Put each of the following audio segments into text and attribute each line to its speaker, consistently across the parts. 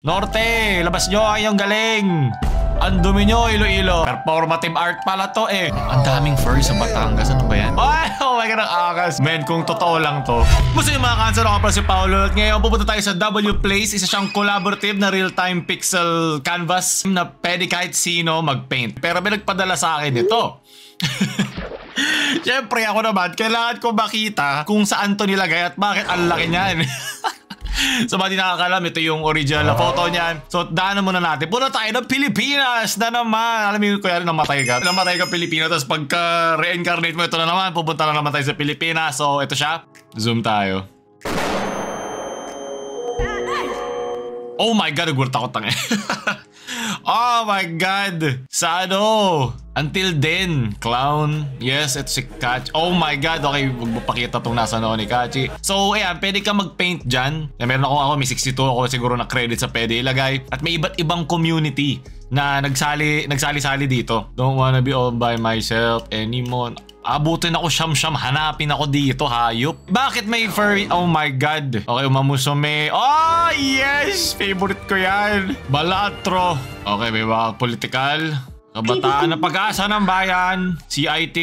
Speaker 1: Norte, labas nyo ang iyong galing. Ang dumi nyo, Iloilo. Performative art pala to eh. Ang daming furry sa Batangas. Ano ba yan? Ay, oh my God, ang akas. Men, kung totoo lang to. Gusto nyo mga kanser, ako pala si Paolo. At ngayon, pupunta tayo sa W Place. Isa siyang collaborative na real-time pixel canvas na pwede kahit sino mag-paint. Pero may nagpadala sa akin ito. Siyempre ako naman, kailangan ko makita kung saan to nilagay at bakit ang laki niyan. So ba di nakakalam, ito yung original na photo niyan. So daanan muna natin. Punta tayo ng Pilipinas na naman. Alam mo kuya, namatay ka Pilipino. Tapos pagka reincarnate mo ito na naman, pupunta na naman tayo sa Pilipinas. So ito siya. Zoom tayo. Oh my God, nagulat ako tanga. Oh my God. Sa ano? Until then, clown. Yes, ito si Kachi. Oh my God. Okay, magpapakita itong nasa noon ni Kachi. So, ayan, pwede ka mag-paint dyan. Meron ako, may 62 ako siguro na credits sa pwede ilagay. At may iba't ibang community na nagsali-sali dito. Don't wanna be all by myself anymore. Abutin ako siyam-siyam, hanapin ako dito, hayop. Bakit may furry? Oh my God. Okay, umamusume. Oh, yes! Favorite ko yan. Balatro. Okay, may mga political. Kabataan na Pag-asa ng Bayan, CIT.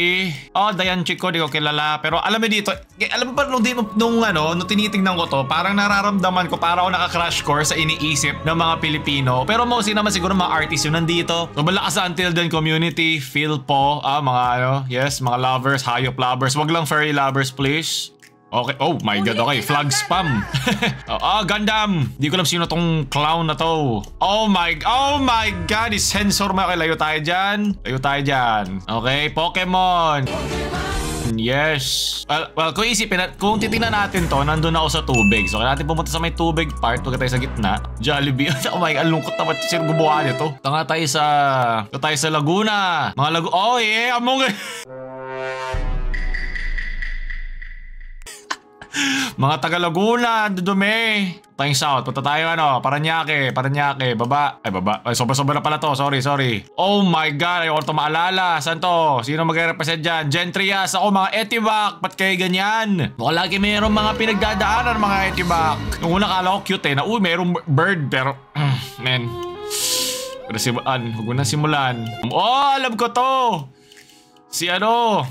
Speaker 1: Oh, Dayan Chico, di ko kilala. Pero alam mo dito, alam mo ba nung tinitingnan ko to, parang nararamdaman ko para ako naka-crash course sa iniisip ng mga Pilipino. Pero mostly naman siguro mga artists yun nandito. So, malakas sa Until Then community, feel po, mga yes, mga lovers, hayop lovers. Wag lang furry lovers, please. Okay, oh my God, okay, flag spam. Gundam. Di ko alam sino tong clown na to. Oh my God, is-sensor mo. Okay, layo tayo dyan. Okay, Pokemon. Yes. Well, kung isipin, kung titingnan natin to, nandun ako sa tubig. So, kaya natin pumunta sa may tubig part. Huwag tayo sa gitna. Jollibee. Oh my God, ang lungkot naman. Sino gumawa nito? Tanga tayo sa Laguna. Oh yeah, among... Mga taga Laguna, dudumi. Tayong south, punta tayo Paranaque, baba. Ay, sobra-sobra na pala to, sorry. Oh my God, ayoko ito maalala. Saan to? Sino mag-represent dyan? Gentrias, ako mga Etibac. Ba't kayo ganyan? Baka lagi mayroong mga pinagdadaanan mga Etibac. Nung una kala ko cute na mayroong bird, pero man. Huwag mo na simulan. Oh, alam ko to. Si ano?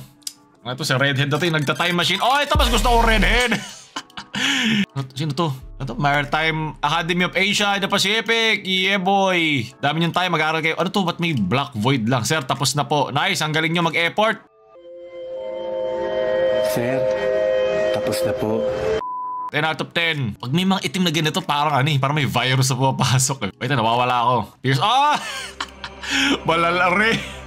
Speaker 1: Ito si Redhead na to yung nagta-time machine. Oh, ito mas gusto ko Redhead. Sino to? Ito, Maritime Academy of Asia and the Pacific. Yeah boy. Dami niyong time, mag-aaral kayo. Ano to? Ba't may black void lang? Sir, tapos na po. Nice, ang galing nyo mag-effort.
Speaker 2: Sir, tapos na po.
Speaker 1: 10 out of 10. Pag may mga itim na ganito, parang may virus na pumapasok. Wait, nawawala ako. Here's... Balalari.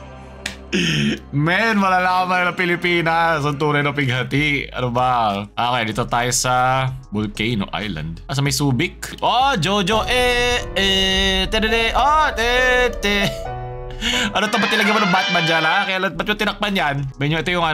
Speaker 1: Men, malalaman ng Pilipinas. Ang tunay na pighati. Ano ba? Okay, dito tayo sa Volcano Island. Sa may Subic. Oh, Jojo. Ano to ba tilagyan mo ng Batman dyan ha? Kaya ba't yung tinakpan yan? Benyo, ito yung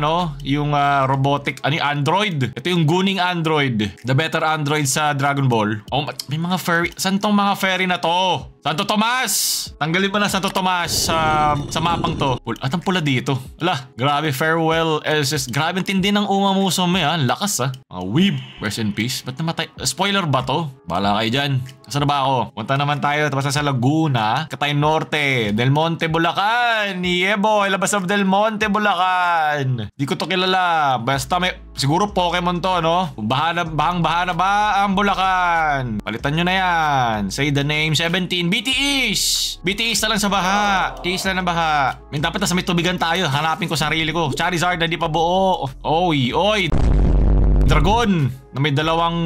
Speaker 1: yung robotic, Android. Ito yung guning Android. The better Android sa Dragon Ball. Oh, may mga furry. Saan tong mga furry na to? Santo Tomas! Tanggalin mo na Santo Tomas sa mapang to. At ang pula dito. Ala, grabe, farewell LSS. Grabe tindi ng umamuso mo yan. Lakas weeb. Rest in peace. Ba't namatay? Spoiler ba to? Bahala kayo dyan. Saan na ba ako? Punta naman tayo. Tapos sa Laguna. Catay Norte. Del Monte, Bulacan. Yeah boy. Labas of Del Monte, Bulacan. Di ko to kilala. Basta may... Siguro Pokemon to, Bahang-baha na ba ang Bulacan? Palitan nyo na yan. Say the name. 17. BTS na lang sa baha. BTS lang na baha. Dapat nasa may tubigan tayo. Hanapin ko sarili ko. Charizard na di pa buo. Oy. Dragon na may dalawang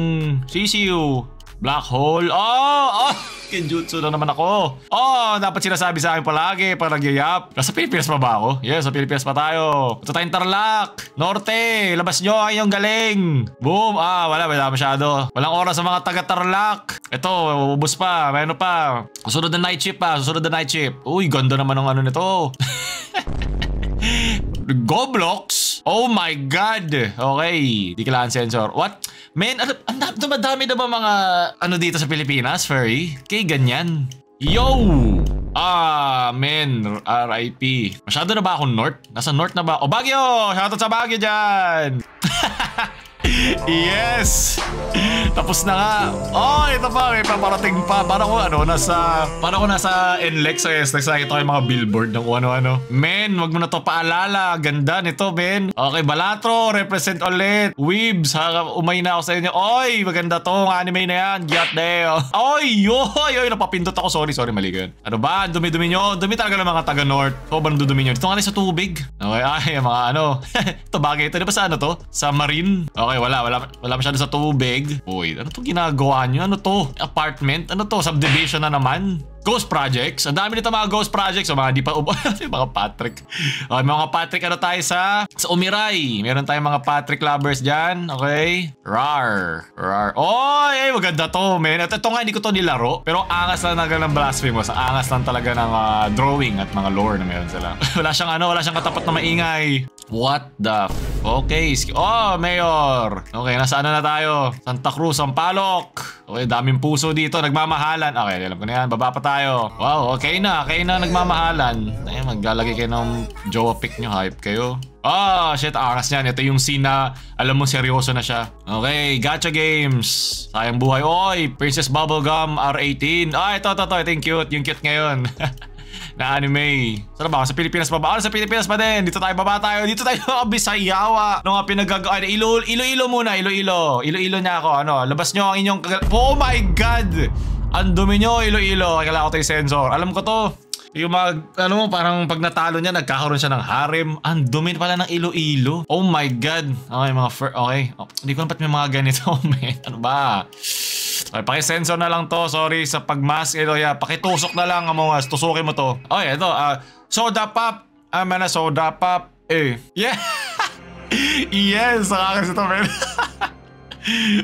Speaker 1: sisiu. Black hole. Kenjutsu na naman ako. Dapat sinasabi sa akin palagi pag nagyayap. Nasa Pilipinas pa ba ako? Yes, sa Pilipinas pa tayo. Ito tayong Tarlac. Norte, labas nyo ang iyong galing. Boom. Wala masyado. Walang oras sa mga taga-Tarlac. Ito, ubos pa. Mayroon pa. Susunod na night shift. Uy, ganda naman ng nito. Goblox? Oh my God. Okay. Di kailangan sensor. What? Man, ang dami na ba mga dito sa Pilipinas, furry? Kay ganyan. Yo! Man. RIP. Masyado na ba akong north? Nasa north na ba? Baguio! Shoutout sa Baguio dyan! Yes! Tapos na nga. Oh, ito pa. May paparating pa. Parang ko nasa NLEX. So yes, nagsakita ko yung mga billboard ng kung ano-ano. Men, wag mo na to paalala. Ganda nito, men. Okay, Balatro, represent ulit. Weebs, umay na ako sa inyo. Oy, maganda to. Anime na yan. Get there. Oy, napapindot ako. Sorry, mali ko yun. Ano ba? Dumi-dumi nyo. Dumi talaga ng mga taga-North. Sobrang dudumi nyo. Dito nga sa tubig. Okay, ay, mga ano. Ito bagay ito. Di ba sa ano to? Sa marine? Okay, wala masyado sa tubig. Uy, ano to ginagawa nyo? Ano to? Apartment? Ano to? Subdivision na naman? Ghost projects. Ang dami nito mga ghost projects. So mga di pa mga Patrick. Okay, mga Patrick, ano tayo sa Umiray. Meron tayong mga Patrick lovers dyan. Okay. Rar. Oh, maganda to, man. Ito nga, hindi ko to nilaro. Pero angas lang ng Blasphemous. Angas lang talaga ng drawing at mga lore na meron sila. wala siyang katapat na maingay. What the Okay. Oh, Mayor. Okay, nasa ano na tayo? Santa Cruz, Sampaloc. Okay, daming puso dito. Nagmamahalan. Okay, alam ko na yan. Baba pa tayo. Wow, okay na. Nagmamahalan. Ay, maglalagay kayo ng jowa pic nyo. Hype kayo. Oh, shit. Angas niyan. Ito yung scene na alam mo seryoso na siya. Okay, Gacha Games. Sayang buhay. Oy, Princess Bubblegum R18. Ito. Ito yung cute. Yung cute ngayon. Na anime. Saan ba? Sa Pilipinas pa ba? Sa Pilipinas pa din. Dito tayo, baba tayo. Dito tayo, Bisayawa. Ano nga pinagagawa? Iloilo muna. Iloilo niya ako. Ano? Labas nyo ang inyong Oh my God! Ang dumi nyo, Iloilo. Kailangan ko tayo sensor. Alam ko to. Yung parang pag natalo niya, nagkakaroon siya ng harem. Ang dumi pala ng Iloilo. Oh my God. Okay, okay. Oh, hindi ko napat may mga ganito, man. Ano ba? Okay, pakisensor na lang to. Sorry sa pagmask. Pakitusok na lang, Among Us. Tusukin mo to. Okay, ito. Soda pop. Soda pop. Yeah. Yes. Nakakas ito, man.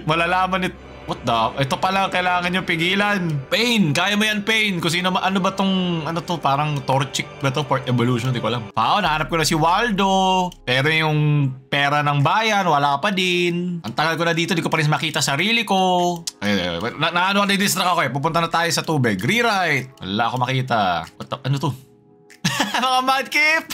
Speaker 1: Malalaman ito. What the? Ito pala kailangan nyo pigilan. Pain. Kaya mo yan, Pain. Kung sino ano ba tong parang Torchic ba to? Port Evolution. Hindi ko alam. Nahanap ko na si Waldo. Pero yung pera ng bayan, wala pa din. Ang tagal ko na dito. Di ko pa rin makita sarili ko. Na-distract ako eh. Pupunta na tayo sa tubig. Rewrite. Wala ako makita. Ano to? Mga madkip.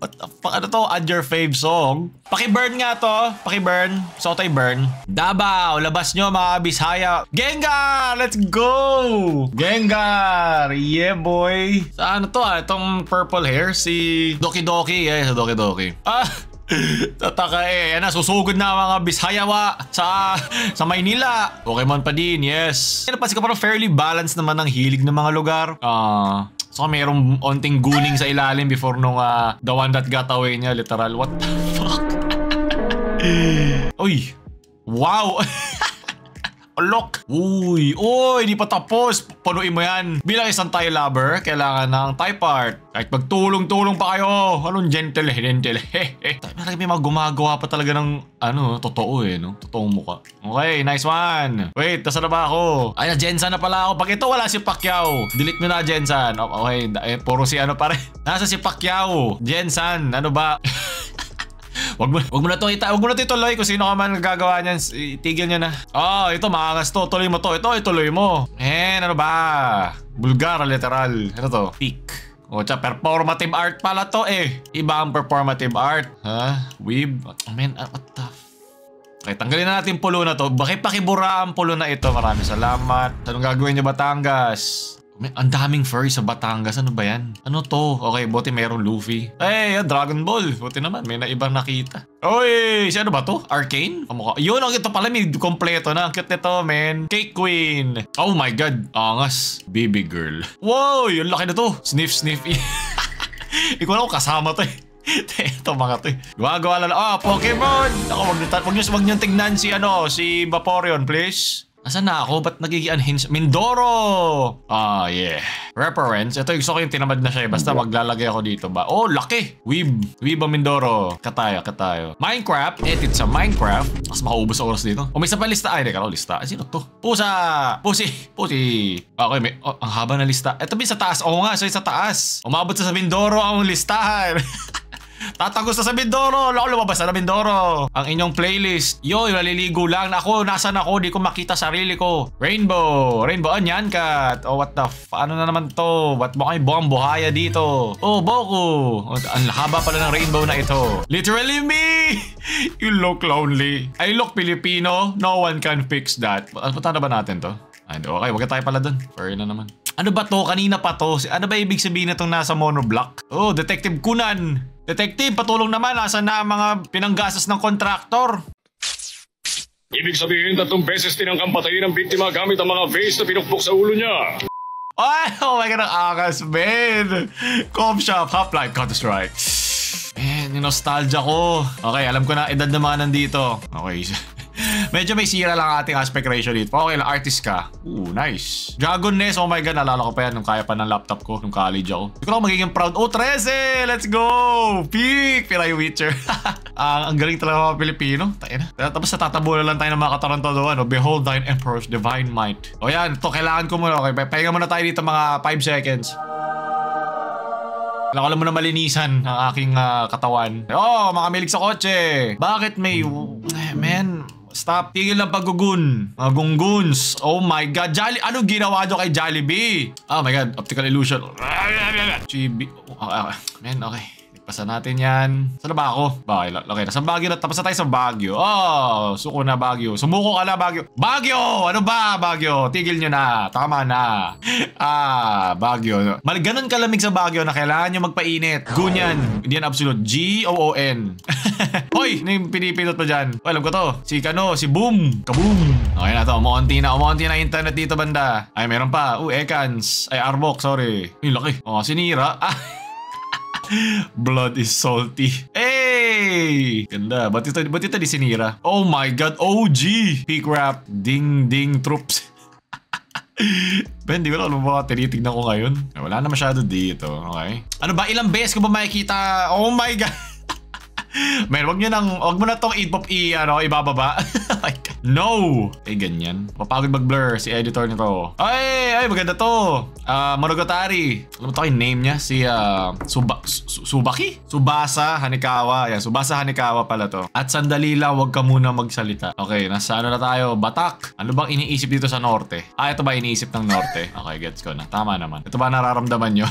Speaker 1: What the fuck? Ano to? Add your fave song. Paki-burn nga to. Paki-burn. So tayo burn. Davao. Labas nyo mga Bisaya. Gengar! Let's go! Gengar! Yeah boy. Sa ano to itong purple hair? Si Doki Doki. Sa Doki Doki. Tataka susugod na mga Bisayawa sa Maynila. Pokemon pa din, yes. Napansin ko parang fairly balanced naman ang hilig ng mga lugar. So mayroong onting guning sa ilalim before nung the one that got away niya, literal. What the fuck? Uy! Wow! Look! Uy! Di pa tapos! Punuin mo yan. Bilang isang Thai lover, kailangan ng Thai part. Kahit magtulong-tulong pa kayo. Anong gentle. Talaga may mga gumagawa pa talaga ng totoo no? Totoong muka. Okay, nice one. Wait, nasa na ba ako? Ay, Jensan na pala ako. Pag ito wala si Pacquiao. Delete mo na, Jensan. Okay, puro si pare. Nasa si Pacquiao. Jensan, ano ba? Wag mo na to ituloy kung sino ka man nagagawa niyan. Itigil niya na. Ito maangas to. Tuloy mo to. Ito ituloy mo. Ano ba? Bulgar, literal. Ano to? Peak. Performative art pala to Iba ang performative art. Weeb. What the Okay, tanggalin na natin pulo na to. Bakit pakibura ang pulo na ito? Maraming salamat. Anong gagawin niyo, Batangas? Ang daming furry sa Batangas. Ano ba yan? Ano to? Okay, buti mayroong Luffy. Dragon Ball. Buti naman. May naibang nakita. Oy! Ano ba to? Arcane? Yun, ito pala. May kompleto na. Ang cute nito, man. Cake Queen. Oh my God. Angas. Baby girl. Wow! Yung laki na to. Sniff. Hindi ko alam kung kasama to Ito mga to Gumagawa lang. Pokemon! Ako, wag nyo tignan si Vaporeon, please. Asan na ako? Ba't nagiging-unhinged? Mindoro! Yeah. Reference. Ito gusto ko yung tinamad na siya Basta maglalagay ako dito ba? Laki! Weeb ang Mindoro. Katayo. Minecraft. Edit sa Minecraft. Mas makaubos oras dito. May isa pa lista. Ay, teka lang, lista. Sino to? Pusi. Okay, ang haba na lista. Ito ba sa taas? Nga, so sa taas. Umabot sa Mindoro ang listahan. Tatagos na sa Mindoro. Loko, lumabas na Mindoro. Ang inyong playlist. Yo, naliligo lang. Ako, nasan ako? Di ko makita sarili ko. Rainbow. Rainbow, anyan kat. Oh, what the ano na naman to? Ba't mo kayo buwang buhaya dito? Oh, Boku. Oh, ang haba pala ng rainbow na ito. Literally me. You look lonely. I look Filipino. No one can fix that. Punta na ba natin to? Ay, okay, wag tayo pala dun. Sorry na naman. Ano ba to? Kanina pa to. Ano ba ibig sabihin itong nasa monoblock? Oh, Detective Kunan. Detective, patulong naman. Nasaan na ang mga pinanggasas ng kontraktor?
Speaker 3: Ibig sabihin, 3 beses tinangkang patayin ng biktima gamit ang mga vase na pinukpok sa ulo niya.
Speaker 1: Ay, oh my God, ang akas, man. Com Shop, Half-Life, Counter-Strike. Man, yung nostalgia ko. Okay, alam ko na edad na mga nandito. Okay, medyo may sira lang ating aspect ratio dito. Okay lang, artist ka. Ooh, nice. Dragon Nest, oh my God, nalala ko pa yan nung kaya pa ng laptop ko, nung college ako. Hindi ko lang magiging proud. Oh, 13! Let's go! Peak! Pilay Witcher. Ang galing talaga mga Pilipino. Tayo na. Tapos natatabunan lang tayo ng mga katarantaduan. No? Behold thine emperor's divine might. O yan, ito kailangan ko muna. Okay, pahinga muna tayo dito mga 5 seconds. Alam mo na malinisan ang aking katawan. Oh, mga milig sa kotse. Bakit may... Man... Stop. Tigil lang paggugun. Mga gungguns. Oh my God. Anong ginawa nyo kay Jollibee? Oh my God. Optical illusion. Chibi. Man, okay. Ipasa natin yan. Saan na ba ako? Okay, nasa Baguio na. Tapos na tayo sa Baguio. Oh, suko na Baguio. Sumuko ka na Baguio. Baguio! Ano ba Baguio? Tigil nyo na. Tama na. Baguio. Ganun kalamig sa Baguio na kailangan nyo magpainit. Gunyan. Hindi yan absolute. G-O-O-N. Hoy! Ano yung pinipindot pa dyan? Oh, alam ko to. Si Boom. Kaboom. Okay na to. Umunti na internet dito banda. Ay, meron pa. Ekans. Ay, Arbok. Sorry. Yung laki. Oh, sinira. Blood is salty. Hey! Ganda. Ba't ito di sinira? Oh my God. OG. Peak rap. Ding troops. Ben, di ko alam ba tinitignan ko ngayon. Wala na masyado dito. Okay. Ano ba? Ilang beses ko ba makikita? Oh my God. Man, wag mo na tong ibababa. No! Eh, ganyan. Papagod mag-blur si editor nito. Ay, maganda to. Monogatari. Alam mo to yung name niya? Si, Subaki? Subasa Hanikawa. Yan, Subasa Hanikawa pala to. At sandali lang, wag ka muna magsalita. Okay, nasa ano na tayo? Batak. Ano bang iniisip dito sa norte? Ito ba iniisip ng norte? Okay, gets ko na. Tama naman. Ito ba nararamdaman nyo?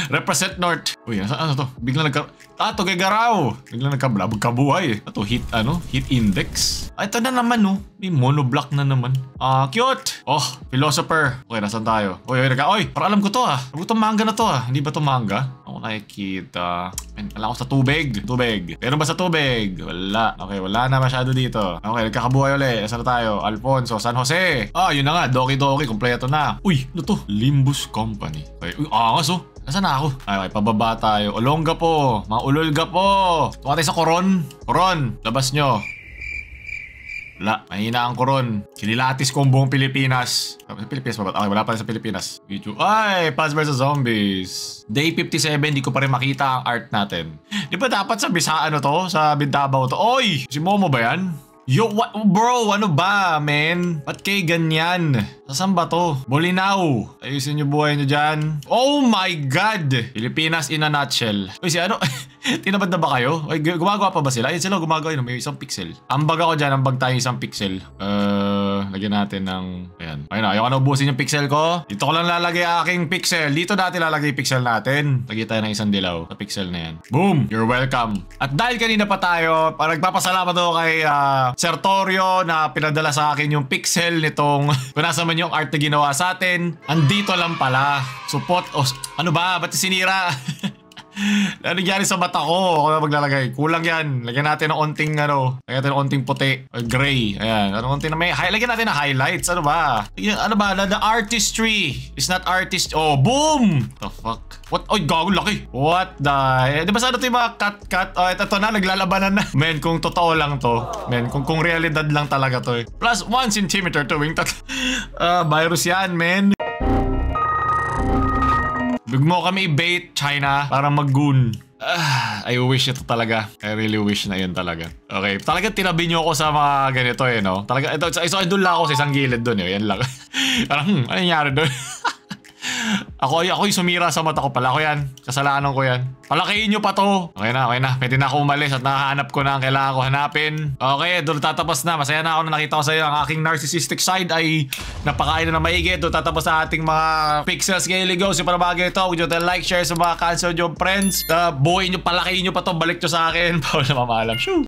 Speaker 1: Represent North. Uy, ano to? Biglang Tugay Garaw. Biglang nagkabuhay. Ito, heat index. Ito na naman, no? May monoblock na naman. Cute. Oh, philosopher. Okay, nasan tayo? Oy, para alam ko to, Ano itong manga na to, Hindi ba itong manga? Ako nakikita. Wala ako sa tubig. Pero ba sa tubig? Wala. Okay, wala na masyado dito. Okay, nagkakabuhay ulit. Saan na tayo? Alfonso, San Jose. Yun na nga. Doki. Kompleto na. Uy, ano to? Limbus Company. Okay, angas, Nasaan na ako? Okay, pababa tayo. Olongga po. Mga ulolga po. Tuwa tayo sa Coron. Coron, labas nyo. Wala, mahina ang Coron. Kinilatis ko ang buong Pilipinas. Pilipinas pa ba? Okay, wala pa sa Pilipinas. Video. Ay, Plants vs. Zombies. Day 57, di ko pa rin makita ang art natin. Di ba dapat sa Sa Bintabaw to? Oy! Si Momo ba yan? Yo, bro, ano ba, man? Ba't kayo ganyan? Saan ba to? Bolinao. Ayusin nyo buhay nyo dyan. Oh my God! Pilipinas in a nutshell. Uy, tinabad na ba kayo? Ay, gumagawa pa ba sila? Yan sila gumagawa yun. May isang pixel. Ambag ako dyan. Ambag tayo isang pixel. Lagyan natin ng... Ayan. Ayun na. Ayaw ka na ubusin yung pixel ko. Dito ko lang lalagay aking pixel. Dito dati lalagay pixel natin. Lagyan tayo ng isang dilaw sa pixel na yan. Boom! You're welcome. At dahil kanina pa tayo, nagpapasalamat ako kay Sertorio na pinadala sa akin yung pixel nitong kung nasa man yung art na ginawa sa atin. Andito lang pala. Support. Ano ba? Ba't sinira? Ano nangyari sa mata ko? Ako na maglalagay. Kulang yan. Lagyan natin ng onting Lagyan natin ng onting puti. Gray. Ayan. Onting na may... Lagyan natin ng highlights. Ano ba? The artistry is not artist... Oh, boom! The fuck? What? Oy, gago laki. What the... Di ba sana ito yung mga cut? Ito na. Naglalabanan na. Men, kung totoo lang to. Men, kung realidad lang talaga to Plus 1 centimeter tuwing virus yan, men. Big mo kami i-bait China para mag-goon. I wish ito talaga. I really wish na yun talaga. Okay, talaga tinabi nyo ako sa mga ganito no? Talaga, ito, doon lang ako sa isang gilid doon Yan lang. Parang, ano nangyari doon? Ako yung sumira sa mata ko pala. Ako yan. Kasalanan ko yan. Palakihin nyo pa to. Okay na. Pwede na ako umalis at nakahanap ko na ang kailangan ko hanapin. Okay, doon tatapos na. Masaya na ako na nakita ko sa'yo. Ang aking narcissistic side ay napakain na maigit. Doon tatapos na ating mga pixels ngayon. Ligos. Yung parabagay ito. Huwag nyo tayo like, share sa mga cancel nyo friends. Buuin nyo, palakihin nyo pa to. Balik nyo sa akin. Bawal na mamaalam. Shoo!